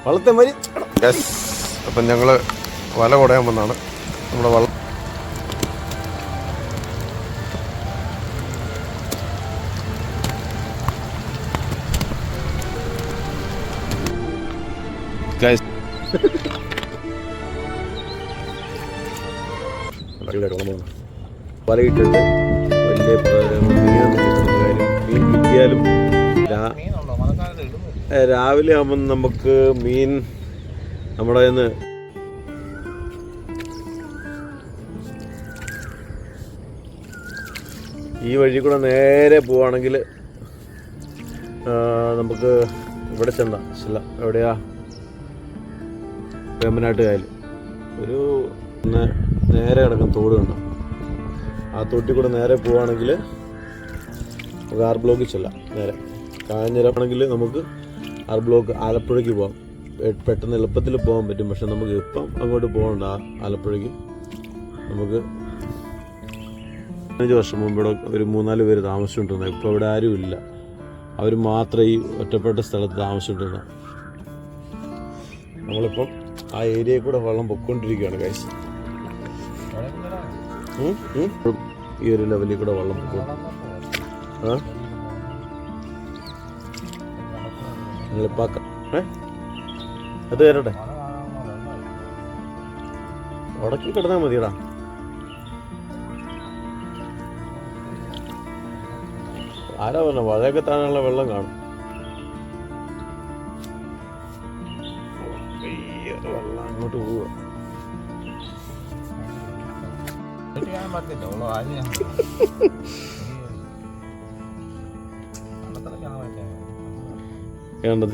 വള്ളത്തെ മരി. അപ്പം ഞങ്ങള് വല കുടയാൻ വന്നാണ്. നമ്മുടെ വള്ളം വലയിട്ടിട്ട് വലിയ മീൻ കിട്ടിയാലും രാവിലെ ആകുമ്പം നമുക്ക് മീൻ നമ്മുടെ കയ്യിൽ ഈ വഴി കൂടെ നേരെ പോവുകയാണെങ്കിൽ നമുക്ക് ഇവിടെ ചെന്ന എവിടെയാ വേമ്പനാട്ട് കായൽ ഒരു നേരെ കിടക്കുന്ന തോട് കണ്ടോ. ആ തൊട്ടി കൂടെ നേരെ പോവുകയാണെങ്കിൽ നമുക്ക് ആർ ബ്ലോക്കിൽ ചെല്ലാം. നേരെ കാഞ്ഞിരമാണെങ്കിൽ നമുക്ക് ആർ ബ്ലോക്ക് ആലപ്പുഴയ്ക്ക് പോകാം. പെട്ടെന്ന് എളുപ്പത്തിൽ പോകാൻ പറ്റും. പക്ഷെ നമുക്ക് ഇപ്പം അങ്ങോട്ട് പോകണ്ട. ആലപ്പുഴയ്ക്ക് നമുക്ക് 15 വർഷം മുമ്പ് ഇവിടെ ഒരു 3-4 പേര് താമസിച്ചുകൊണ്ടിരുന്നത്. ഇപ്പോൾ ഇവിടെ ആരും ഇല്ല. അവർ മാത്രമേ ഈ ഒറ്റപ്പെട്ട സ്ഥലത്ത് താമസിച്ചുകൊണ്ടിരുന്നത്. നമ്മളിപ്പം ആ ഏരിയയിൽ കൂടെ വെള്ളം പൊയ്ക്കൊണ്ടിരിക്കുകയാണ് ഗൈസ്. ഈ ഒരു ലെവലിൽ കൂടെ വെള്ളം പൊക്കും. അത് കയറട്ടെ, ഉടക്കി കിടന്നാൽ മതിയടാ. ആരാ പറഞ്ഞ വഴയൊക്കെ താഴെയുള്ള വെള്ളം കാണും. വെള്ളം അങ്ങോട്ട് പോവുക. എന്റെ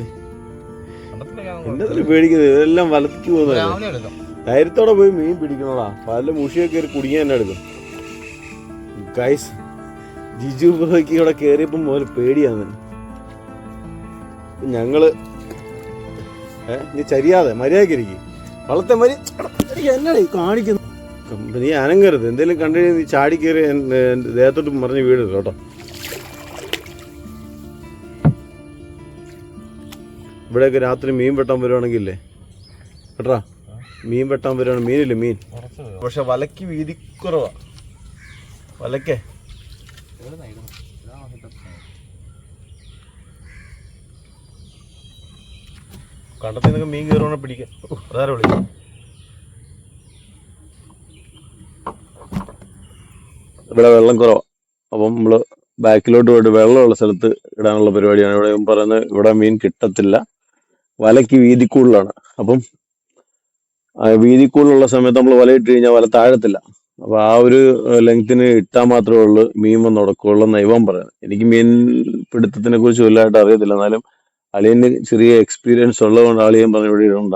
പേടിക്കുന്നത് ഇതെല്ലാം വലത്തേക്ക് പോകുന്നത്. ധൈര്യത്തോടെ പോയി മീൻ പിടിക്കണോടാ. പല മുഷിയൊക്കെ കയറി കുടുങ്ങിയാൽ തന്നെ എടുക്കും ഗൈസ്. ജിജു ബ്രോയ്ക്ക് ഇവിടെ കയറിയപ്പം മുതൽ പേടിയാണ് ഞങ്ങള്. നീ ചരിയാതെ മര്യാദക്കിരിക്കും. വള്ളത്തെ മരി എന്നാണ് കാണിക്കുന്നത്. നീ അനങ്ങരുത്. എന്തെങ്കിലും കണ്ടു കഴിഞ്ഞാൽ നീ ചാടി കയറി ദേഹത്തോട്ട് മറിഞ്ഞ് വീഴരുത് കേട്ടോ. ഇവിടെയൊക്കെ രാത്രി മീൻ വെട്ടാൻ വരുവാണെങ്കിലേ കേട്ടാ, മീൻ വെട്ടാൻ വരുവാണ്. മീനില്ലേ മീൻ, പക്ഷെ വലയ്ക്ക് വീതി കുറവാ. വലയ്ക്കേ കണ്ടത്തിൽ നിന്നൊക്കെ മീൻ കയറുവാണെ പിടിക്കാം. അതാരെ വിളിക്കാം. ഇവിടെ വെള്ളം കുറവാ. അപ്പം നമ്മള് ബാക്കിലോട്ട് പോയിട്ട് വെള്ളമുള്ള സ്ഥലത്ത് ഇടാനുള്ള പരിപാടിയാണ്. ഇവിടെ പറയുന്നത് ഇവിടെ മീൻ കിട്ടത്തില്ല, വലയ്ക്ക് വീതി കൂടുതലാണ്. അപ്പം വീതി കൂടുതലുള്ള സമയത്ത് നമ്മൾ വല ഇട്ട് കഴിഞ്ഞാൽ വല താഴത്തില്ല. അപ്പൊ ആ ഒരു ലെങ്ത്തിന് ഇട്ടാൽ മാത്രമേ ഉള്ളൂ മീൻ വന്ന് ഉടക്കുള്ളൂ എന്ന് ഇവൻ പറയുന്നത്. എനിക്ക് മീൻ പിടുത്തത്തിനെ കുറിച്ച് വലുതായിട്ട് അറിയത്തില്ല. എന്നാലും അളിയന് ചെറിയ എക്സ്പീരിയൻസ് ഉള്ളതുകൊണ്ട് അളിയൻ പറഞ്ഞ ഇവിടെ ഇടണ്ട.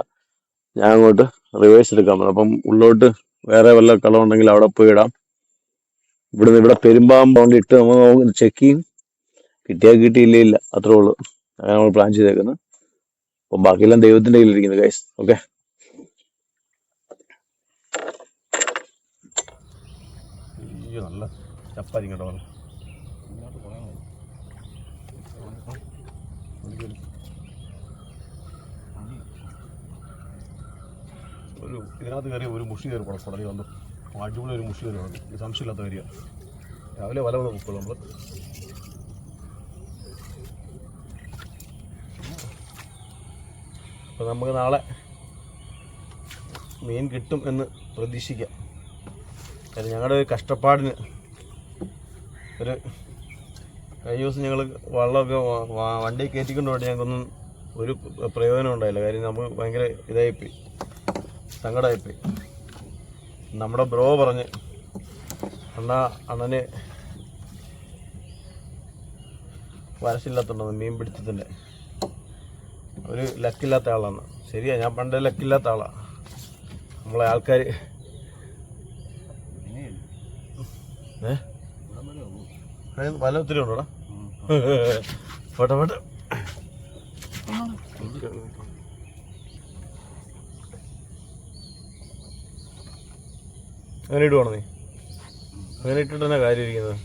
ഞാൻ അങ്ങോട്ട് റിവേഴ്സ് എടുക്കാൻ പറഞ്ഞു. അപ്പം ഉള്ളോട്ട് വേറെ വല്ല കളം ഉണ്ടെങ്കിൽ അവിടെ പോയി ഇടാം. ഇവിടെ പെരുമ്പാമ്പ് ഇട്ട് നമ്മൾ ചെക്ക് ചെയ്യും. കിട്ടിയാൽ കിട്ടിയില്ല, അത്രേ ഉള്ളൂ. അങ്ങനെ നമ്മൾ പ്ലാൻ ചെയ്തേക്കുന്നത്. അപ്പം ബാക്കിയെല്ലാം ദൈവത്തിന്റെ കയ്യിലിരിക്കുന്നത് ഗൈസ്. ഓക്കെ, നല്ല ചപ്പാത്തി കേട്ടോ. ഒരു ഇതിനകത്ത് കയറിയ ഒരു മുഷി കയറി കുടക്കുടലി വന്നു. അടിപൊളി ഒരു മുഷി കയറി വന്നു. ഇത് സംശയമില്ലാത്ത കാര്യമാണ്. രാവിലെ വല വന്ന് പൊക്കുള്ളൂ നമ്മൾ. അപ്പോൾ നമുക്ക് നാളെ മീൻ കിട്ടും എന്ന് പ്രതീക്ഷിക്കാം. കാര്യം ഞങ്ങളുടെ ഒരു കഷ്ടപ്പാടിന് ഒരു കഴിഞ്ഞ ദിവസം ഞങ്ങൾ വള്ളമൊക്കെ വണ്ടി കയറ്റിക്കൊണ്ട് പോയിട്ട് ഞങ്ങൾക്കൊന്നും ഒരു പ്രയോജനം ഉണ്ടായില്ല. കാര്യം നമുക്ക് ഭയങ്കര ഇതായിപ്പോയി, സങ്കടമായിപ്പോയി. നമ്മുടെ ബ്രോ പറഞ്ഞ് അണ്ണന് വരച്ചില്ലാത്തുണ്ടെന്ന് മീൻ പിടുത്തത്തിൻ്റെ ഒരു ലക്കില്ലാത്ത ആളാണ്. ശരിയാ, ഞാൻ പണ്ട് ലക്കില്ലാത്ത ആളാണ്. നമ്മളെ ആൾക്കാർ വല ഒത്തിരി ഉണ്ടോടാ. പോട്ടെ പോട്ടെ. അങ്ങനെ ഇടുവാണോ നീ? അങ്ങനെ ഇട്ടിട്ട് തന്നെ കാര്യം ഇരിക്കുന്നത്.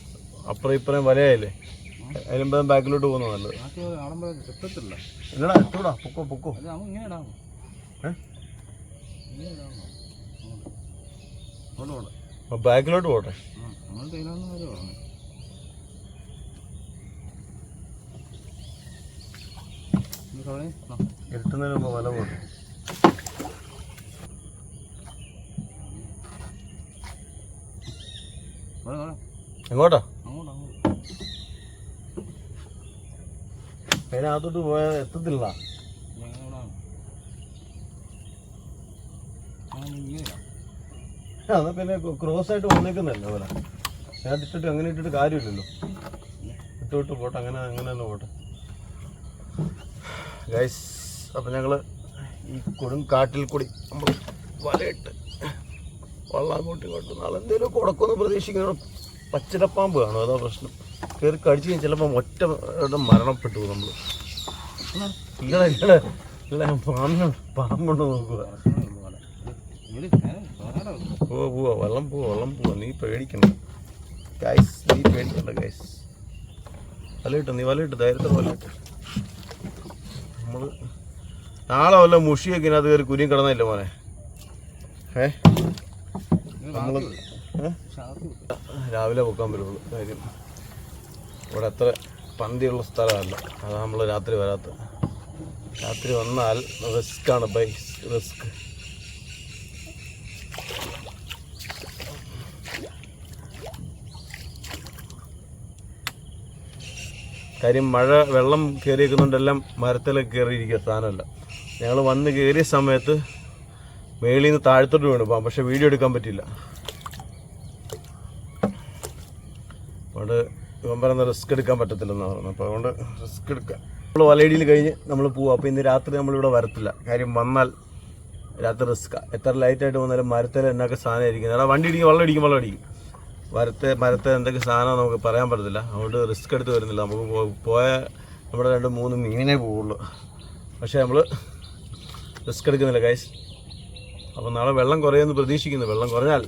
അപ്പുറം ഇപ്പുറം വലയായില്ലേ, അതിലും ബാക്കിലോട്ട് പോകുന്നത് നല്ലത്. ഇല്ലടാ എത്തൂടാ, പൊക്കോ പൊക്കോ. ബാക്കിലോട്ട് പോട്ടെ. ഇരുട്ടുന്നതിന് മുമ്പ് വല പോട്ടെ. എങ്ങോട്ടാ? അതിനകത്തോട്ട് പോയാൽ എത്തത്തില്ല. അത് പിന്നെ ക്രോസ് ആയിട്ട് വന്നേക്കുന്നല്ലോ പോലെ. ഞാൻ ഇട്ടിട്ട് അങ്ങനെ ഇട്ടിട്ട് കാര്യമില്ലല്ലോ. ഇട്ട് പോട്ടെ, അങ്ങനെ അങ്ങനെ തന്നെ പോട്ടെ ഗൈസ്. അപ്പം ഞങ്ങൾ ഈ കൊടുങ്കാട്ടിൽ കൂടി നമ്മൾ വലയിട്ട് വള്ളം അങ്ങോട്ടും ഇങ്ങോട്ടും നാളെ എന്തെങ്കിലും കൊടുക്കുമെന്ന് പ്രതീക്ഷിക്കുന്ന പച്ചിലപ്പാമ്പ് കാണും. അതാ പ്രശ്നം. കയറി കടിച്ചു കഴിഞ്ഞാൽ ചിലപ്പോൾ ഒറ്റ മരണപ്പെട്ടു നമ്മൾ. പാമ്പുണ്ടോ നോക്കുക. പോവാ വെള്ളം പോവാ. നീ പേടിക്കണ്ട ഗൈസ്, നീ പേടിക്കണ്ട ഗൈസ്. വലയിട്ട് നീ വലയിട്ട്, ധൈര്യത്തിൽ വലയിട്ട്. നമ്മൾ നാളെ വല്ല മുഷിയൊക്കെ അത് കയറി കുരിയും കിടന്നില്ല മോനെ. നമ്മൾ രാവിലെ പൊക്കാൻ പറ്റുള്ളൂ. കാര്യം ഇവിടെ അത്ര പന്തിയുള്ള സ്ഥലമല്ല, അതാണ് നമ്മൾ രാത്രി വരാത്തത്. രാത്രി വന്നാൽ റിസ്ക്കാണ് ബൈ, റിസ്ക്. കാര്യം മഴ വെള്ളം കയറിയിരിക്കുന്നുണ്ടെല്ലാം മരത്തിലൊക്കെ കയറിയിരിക്കുക സാധനമല്ല. ഞങ്ങൾ വന്ന് കയറിയ സമയത്ത് മേളിൽ നിന്ന് താഴത്തോട്ട് വീണു പോകാം, പക്ഷെ വീഡിയോ എടുക്കാൻ പറ്റില്ല. അതുകൊണ്ട് ഇവൻ പറയുന്ന റിസ്ക് എടുക്കാൻ പറ്റത്തില്ലെന്നാണ് പറഞ്ഞത്. അപ്പോൾ അതുകൊണ്ട് റിസ്ക് എടുക്കാം. നമ്മൾ വലയിടിയിൽ കഴിഞ്ഞ് നമ്മൾ പോവാം. അപ്പോൾ ഇന്ന് രാത്രി നമ്മളിവിടെ വരത്തില്ല. കാര്യം വന്നാൽ രാത്രി റിസ്ക്കാണ്. എത്ര ലൈറ്റായിട്ട് വന്നാലും മരത്തിൽ എന്നൊക്കെ സാധനം ഇരിക്കുന്നത്. എടാ വണ്ടി ഇടിക്കും, വെള്ളം അടിക്കും. മരത്തെ എന്തൊക്കെ സാധനം നമുക്ക് പറയാൻ പറ്റത്തില്ല. അതുകൊണ്ട് റിസ്ക് എടുത്ത് വരുന്നില്ല. നമുക്ക് പോയ നമ്മുടെ 2-3 മീനെ പോവുള്ളൂ. പക്ഷേ നമ്മൾ റിസ്ക് എടുക്കുന്നില്ല ഗൈസ്. അപ്പോൾ നാളെ വെള്ളം കുറയുമെന്ന് പ്രതീക്ഷിക്കുന്നു. വെള്ളം കുറഞ്ഞാൽ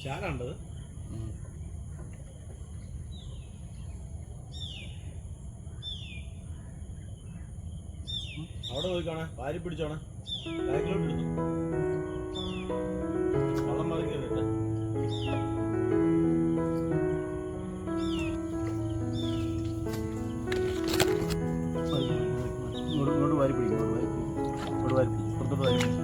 ചാരാണ്ടത് അവിടെ പോയി കാണാൻ. വാരി പിടിച്ചോണേ, ബാക്കിലോട്ട് എടുത്തു. വള്ളം മറി കയറിട്ട് ഇങ്ങോട്ട് വാരി പിടിക്കും. ഇങ്ങോട്ട് വാരി പിടിക്കും, പുറത്തോട്ട് വാരി പിടിക്കും.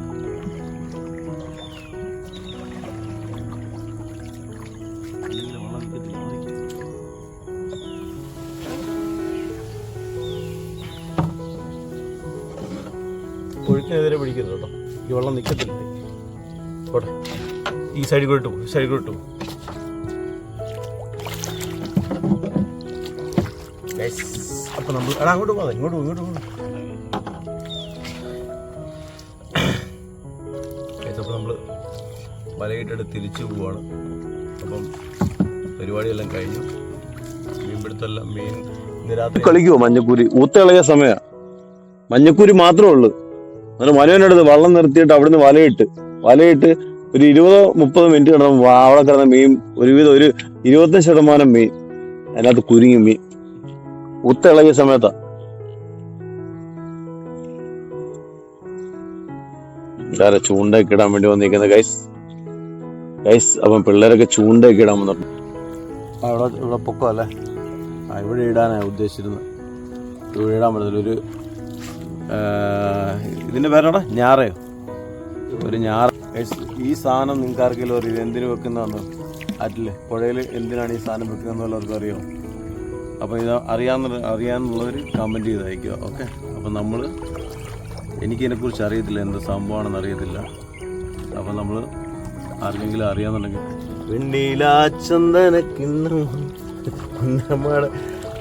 വെള്ളം നിൽക്കത്തില്ല. ഒഴുക്കിനെതിരെ പിടിക്കരുത് കേട്ടോ. ഈ വെള്ളം നിൽക്കത്തില്ല. പോട്ടെ, ഈ സൈഡിൽ കൂടെ ഇട്ടു, സൈഡിൽ കൂടെ ഇട്ടു. അപ്പം നമ്മൾ അങ്ങോട്ട് പോകാം. ഇങ്ങോട്ട് പോകും. അപ്പോൾ നമ്മൾ വലയിട്ടിട്ട് തിരിച്ചു പോവാണ്. അപ്പം പരിപാടിയെല്ലാം കഴിഞ്ഞു. മീൻപിടുത്തെല്ലാം ഇന്ന് രാത്രി കളിക്കുമോ മഞ്ഞക്കൂരി? ഊത്തിളകിയ സമയമാണ്. മഞ്ഞക്കൂരി മാത്രമേ ഉള്ളൂ. അങ്ങനെ മനുവിൻ്റെ അടുത്ത് വള്ളം നിർത്തിയിട്ട് അവിടുന്ന് വലയിട്ട് ഒരു 20-30 മിനിറ്റ് കിടന്നു. അവിടെ കിടന്ന മീൻ ഒരുവിധം ഒരു 25% മീൻ അതിനകത്ത് കുരുങ്ങി. മീൻ ഊത്തിളകിയ സമയത്താ. എല്ലാവരും ചൂണ്ടയൊക്കെ ഇടാൻ വേണ്ടി വന്നിരിക്കുന്നത് ഗൈസ്. അപ്പം പിള്ളേരൊക്കെ ചൂണ്ടയൊക്കെ ഇടാൻ വന്നിട്ടുണ്ട്. ഇവിടെ പൊക്കം അല്ലേ? ഇവിടെ ഇടാനാണ് ഉദ്ദേശിച്ചിരുന്നത്. ഇവിടെ ഇടാൻ പറ്റത്തില്ല. ഇതിൻ്റെ പേരാണ് ഞാറയോ, ഒരു ഞാറ. ഈ സാധനം നിങ്ങൾക്ക് ആർക്കെങ്കിലും അറിയാം ഇത് എന്തിനു വെക്കുന്നതാണ്? ആറ്റില് പുഴയിൽ എന്തിനാണ് ഈ സാധനം വെക്കുന്നതെന്നുള്ളവർക്ക് അറിയാമോ? അപ്പോൾ ഇത് അറിയാമെന്നുള്ളവർ കമൻറ്റ് ചെയ്ത് അയക്കുക. ഓക്കെ. അപ്പം എനിക്കിതിനെക്കുറിച്ച് അറിയത്തില്ല, എന്ത് സംഭവമാണെന്ന് അറിയത്തില്ല. അപ്പം നമ്മൾ ആർക്കെങ്കിലും അറിയാമെന്നുണ്ടെങ്കിൽ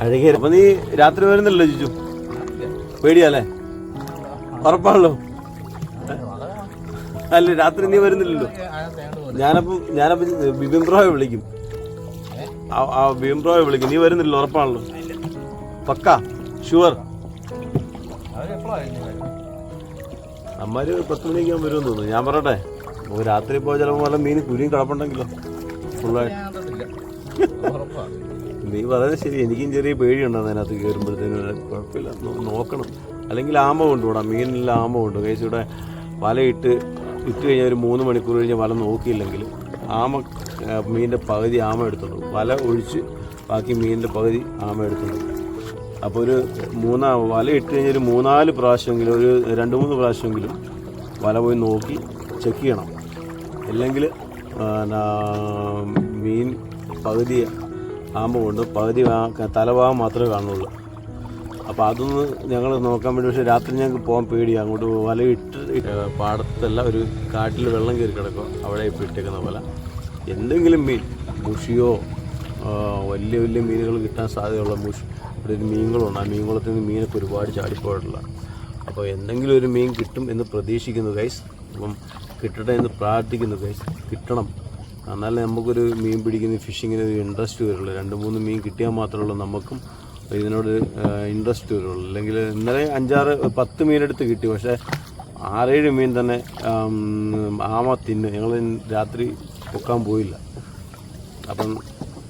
അഴകേ. അപ്പം നീ രാത്രി വരുന്നില്ലല്ലോ ജിജു? പേടിയല്ലേ? ഉറപ്പാണല്ലോ? അല്ല രാത്രി നീ വരുന്നില്ലല്ലോ. ഞാനപ്പം ബിബിൻ ബ്രോയെ വിളിക്കും. ആ ഭീംബ്രോയെ വിളിക്കും. നീ വരുന്നില്ല ഉറപ്പാണല്ലോ? പക്കാ ഷുവർ? അമ്മമാര് 10 മണിയൊക്കെ വരുമെന്ന് തോന്നുന്നു. ഞാൻ പറയട്ടെ, നമുക്ക് രാത്രി പോയി ചിലപ്പോൾ വല്ല മീൻ കുരിയും കിടപ്പുണ്ടെങ്കിലോ ഫുള്ളായിട്ട്. നീ പറയുന്നത് ശരി. എനിക്കും ചെറിയ പേടിയുണ്ടാകും അതിനകത്ത് കയറുമ്പോഴത്തേനും. കുഴപ്പമില്ല, നോക്കണം. അല്ലെങ്കിൽ ആമ കൊണ്ടുപോടാം. മീനില്ല ആമ കൊണ്ട് കേസ് ഇവിടെ വലയിട്ട് ഇട്ട് കഴിഞ്ഞാൽ ഒരു 3 മണിക്കൂർ കഴിഞ്ഞ് വല നോക്കിയില്ലെങ്കിൽ ആമ മീനിൻ്റെ പകുതി ആമ എടുത്തുള്ളൂ. വല ഒഴിച്ച് ബാക്കി മീനിൻ്റെ പകുതി ആമ എടുത്തുള്ളൂ. അപ്പോൾ ഒരു വല ഇട്ട് കഴിഞ്ഞാൽ ഒരു 3-4 പ്രാവശ്യമെങ്കിലും, ഒരു 2-3 പ്രാവശ്യമെങ്കിലും വല പോയി നോക്കി ചെക്ക് ചെയ്യണം. ഇല്ലെങ്കിൽ മീൻ പകുതി ആമ കൊണ്ട് പകുതി തലഭാഗം മാത്രമേ കാണുള്ളൂ. അപ്പോൾ അതൊന്ന് ഞങ്ങൾ നോക്കാൻ വേണ്ടി. പക്ഷേ രാത്രി ഞങ്ങൾക്ക് പോകാൻ പേടിയാണ്. അങ്ങോട്ട് വലയിട്ട് പാടത്തല്ല, ഒരു കാട്ടിൽ വെള്ളം കയറി കിടക്കുക, അവിടെ ഇപ്പോൾ ഇട്ടേക്കുന്ന വല. എന്തെങ്കിലും മീൻ, മുഷിയോ വലിയ വലിയ മീനുകൾ കിട്ടാൻ സാധ്യതയുള്ള ഇവിടെ ഒരു മീനുകളുണ്ട്. ആ മീൻകുളത്തിൽ നിന്ന് മീനൊക്കെ ഒരുപാട് ചാടിപ്പോയിട്ടുള്ള. അപ്പോൾ എന്തെങ്കിലും ഒരു മീൻ കിട്ടും എന്ന് പ്രതീക്ഷിക്കുന്നു ഗൈസ്. അപ്പം കിട്ടട്ടെ എന്ന് പ്രാർത്ഥിക്കുന്നു ഗൈസ്. കിട്ടണം, എന്നാലേ നമുക്കൊരു മീൻ പിടിക്കുന്ന ഫിഷിങ്ങിന് ഒരു ഇൻട്രസ്റ്റ് വരുള്ളൂ. 2-3 മീൻ കിട്ടിയാൽ മാത്രമേ ഉള്ളൂ നമുക്കും ഇതിനോട് ഇൻട്രസ്റ്റ് വരുള്ളൂ. അല്ലെങ്കിൽ ഇന്നലെ 5-6-10 മീനെടുത്ത് കിട്ടി. പക്ഷേ 6-7 മീൻ തന്നെ ആമ തിന്നു. ഞങ്ങൾ രാത്രി പൊക്കാൻ പോയില്ല. അപ്പം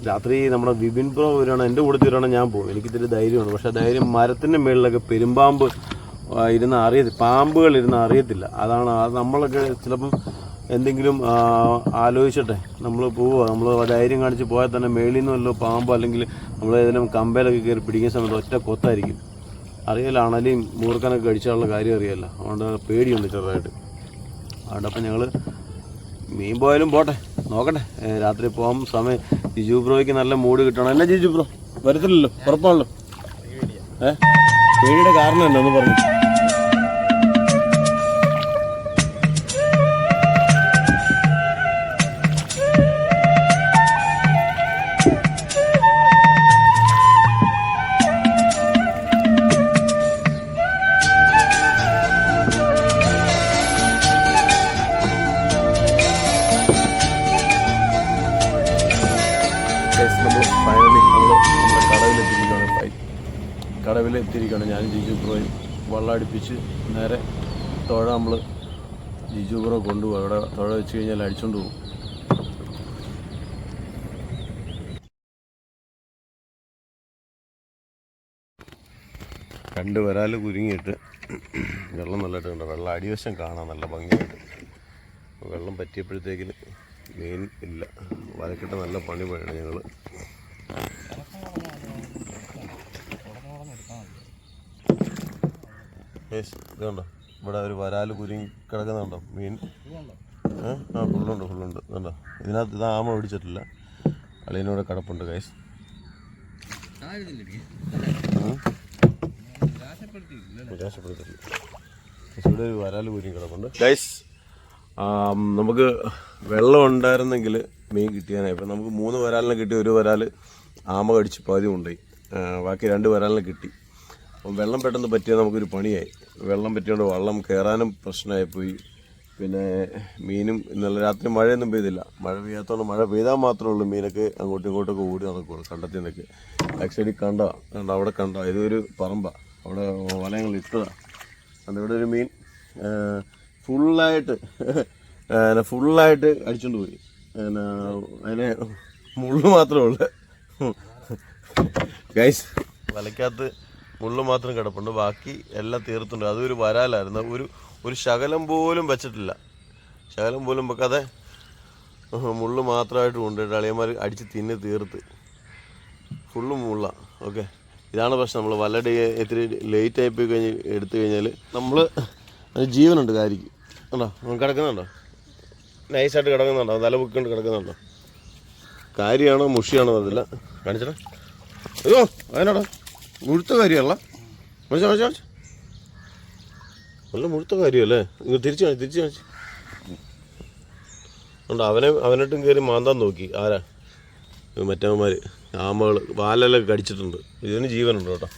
രാത്രി നമ്മുടെ വിപിൻ ബ്രോ വരികയാണ്, എൻ്റെ കൂടെ വരികയാണ്, ഞാൻ പോകും. എനിക്കിത്തിരി ധൈര്യമാണ്. പക്ഷേ ധൈര്യം മരത്തിൻ്റെ മുകളിലൊക്കെ പെരുമ്പാമ്പ് പാമ്പുകൾ ഇരുന്ന് അറിയത്തില്ല. അതാണ് നമ്മളൊക്കെ ചിലപ്പം എന്തെങ്കിലും ആലോചിച്ചിട്ടെ നമ്മൾ പോവുക. നമ്മൾ ധൈര്യം കാണിച്ച് പോയാൽ തന്നെ മേളിൽ നിന്ന് വല്ലോ പാമ്പോ അല്ലെങ്കിൽ നമ്മൾ ഏതെങ്കിലും കമ്പയിലൊക്കെ കയറി പിടിക്കുന്ന സമയത്ത് ഒറ്റ കൊത്തായിരിക്കും. അറിയില്ല, അണലിയും മൂർക്കനൊക്കെ കഴിച്ചാലുള്ള കാര്യം അറിയാമല്ല. അതുകൊണ്ട് പേടിയുണ്ട് ചെറുതായിട്ട്. അതുകൊണ്ടപ്പം ഞങ്ങൾ മീൻ പോയാലും പോട്ടെ, നോക്കട്ടെ. രാത്രി പോകാൻ സമയം. ജിജു ബ്രോയ്ക്ക് നല്ല മൂഡ് കിട്ടണം. എന്നാ ജിജു ബ്രോ വരത്തില്ലല്ലോ, ഉറപ്പാണല്ലോ? പേടിയുടെ കാരണം എന്നാന്ന് പറഞ്ഞു. കടവിലെത്തിയിരിക്കുകയാണ്. ഞാൻ ജിജു ബ്രോയും വള്ളം അടുപ്പിച്ച് നേരെ തുഴ നമ്മൾ ജിജു ബ്രോ കൊണ്ടുപോകും. അവിടെ തുഴ വെച്ച് കഴിഞ്ഞാൽ അടിച്ചുകൊണ്ട് പോകും. രണ്ട് വരാൽ കുരുങ്ങിയിട്ട് വെള്ളം നല്ലതായിട്ട് കണ്ടോ. വെള്ളം അടിവശം കാണാം നല്ല ഭംഗിയായിട്ട്. വെള്ളം പറ്റിയപ്പോഴത്തേക്കിന് മീൻ ഇല്ല. വലക്കിട്ട് നല്ല പണി പോയാണ് ഞങ്ങൾ. ഇതുണ്ടോ ഇവിടെ ഒരു വരാൽ കുരുങ്ങി കിടക്കുന്നുണ്ടോ മീൻ? ഫുള്ളുണ്ട് ഇതുണ്ടോ. ഇതിനകത്ത് ഇത് ആമ പിടിച്ചിട്ടില്ല. അളിയനൂടെ കിടപ്പുണ്ട് ഗൈസ്. നിരാശപ്പെടുത്തില്ല. ഇവിടെ ഒരു വരാൽ കുരുങ്ങി കിടപ്പുണ്ട് ഗൈസ്. നമുക്ക് വെള്ളം ഉണ്ടായിരുന്നെങ്കിൽ മീൻ കിട്ടിയാനായി. ഇപ്പം നമുക്ക് 3 വരാലിനെ കിട്ടി. 1 വരാൽ ആമ കടിച്ച് പകുതി കൊണ്ടുപോയി. ബാക്കി 2 വരാലിനെ കിട്ടി. അപ്പം വെള്ളം പെട്ടെന്ന് പറ്റിയാൽ നമുക്കൊരു പണിയായി. വെള്ളം പറ്റിയോണ്ട് വള്ളം കയറാനും പ്രശ്നമായിപ്പോയി. പിന്നെ മീനും ഇന്നലെ രാത്രി മഴയൊന്നും പെയ്തില്ല. മഴ പെയ്യാത്തതുകൊണ്ട് മഴ പെയ്താൽ മാത്രമേ ഉള്ളൂ മീനൊക്കെ അങ്ങോട്ടും ഇങ്ങോട്ടൊക്കെ ഓടി നടക്കുള്ളൂ. കണ്ടത്തിൽ നിന്നൊക്കെ ബാക്ക് സൈഡിൽ കണ്ട അവിടെ കണ്ട ഇതൊരു പറമ്പാണ്. അവിടെ വലയങ്ങൾ ഇട്ടതാണ്. അതിവിടെ ഒരു മീൻ ഫുള്ളായിട്ട് അടിച്ചുകൊണ്ട് പോയി. അതിനെ മുള്ളു മാത്രമേ ഉള്ളൂ ഗൈസ്. വലയ്ക്കകത്ത് മുള്ളു മാത്രം കിടപ്പുണ്ട്. ബാക്കി എല്ലാം തീർത്തുണ്ട്. അതൊരു വരാലായിരുന്നു. ഒരു ശകലം പോലും വെച്ചിട്ടില്ല. ശകലം പോലും വെക്കാതെ മുള്ളു മാത്രമായിട്ട് കൊണ്ടിട്ട് അളിയന്മാർ അടിച്ച് തീർത്ത് ഫുള്ള് മുള്ള. ഓക്കെ, ഇതാണ് പ്രശ്നം. നമ്മൾ വല ഇത്തിരി ലേറ്റ് ആയി പോയി എടുത്തു കഴിഞ്ഞാൽ നമ്മൾ ജീവനുണ്ട് കാരിക്ക്. ഉണ്ടോ കിടക്കുന്നുണ്ടോ? നൈസായിട്ട് കിടക്കുന്നുണ്ടോ? തല പൊക്കിക്കൊണ്ട് കിടക്കുന്നുണ്ടോ? കാര്യമാണോ മുഷിയാണോ അറിയില്ല. കാണിച്ചേ. അയ്യോ അതിനാടാ മുഴുത്ത കാര്യമല്ല. നല്ല മുഴുത്ത കാര്യമല്ലേ? നിങ്ങൾ തിരിച്ചു കാണിച്ച് ഉണ്ടോ? അവനായിട്ടും കയറി മാന്താൻ നോക്കി. ആരാ? മറ്റവന്മാർ ആമകൾ വാലെല്ലാം കടിച്ചിട്ടുണ്ട്. ഇതിന് ജീവനുണ്ട് കേട്ടോ.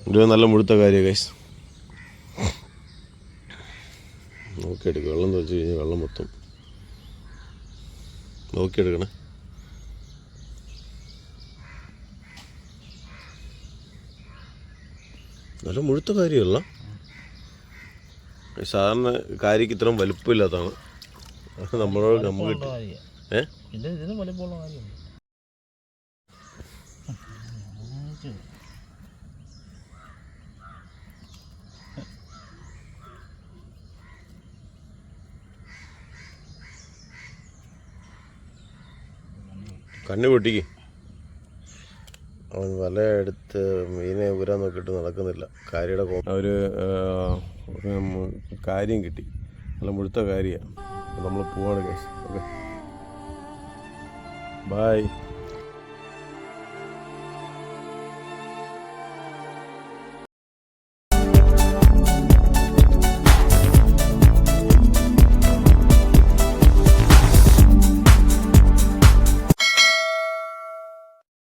ഇത് നല്ല മുഴുത്ത കാര്യമാണ് ഗൈസ്. നോക്കിയെടുക്കുക. വെള്ളം തെളിച്ച് കഴിഞ്ഞാൽ വെള്ളം മൊത്തം നോക്കിയെടുക്കണേ. നല്ല മുഴുത്ത കാര്യമല്ല, സാധാരണ കാര്യക്ക് ഇത്രയും വലുപ്പമില്ലാത്തതാണ് നമ്മളോട് നമുക്ക് കണ്ണു പൊട്ടിക്ക്. അവൻ വല എടുത്ത് മീനെ ഊരാൻ നോക്കിയിട്ട് നടക്കുന്നില്ല. കാരിയുടെ ഒരു കാര്യം കിട്ടി, നല്ല മുഴുത്ത കാര്യമാണ്. നമ്മൾ പോവാണ് ഗൈസ്. Okay, by.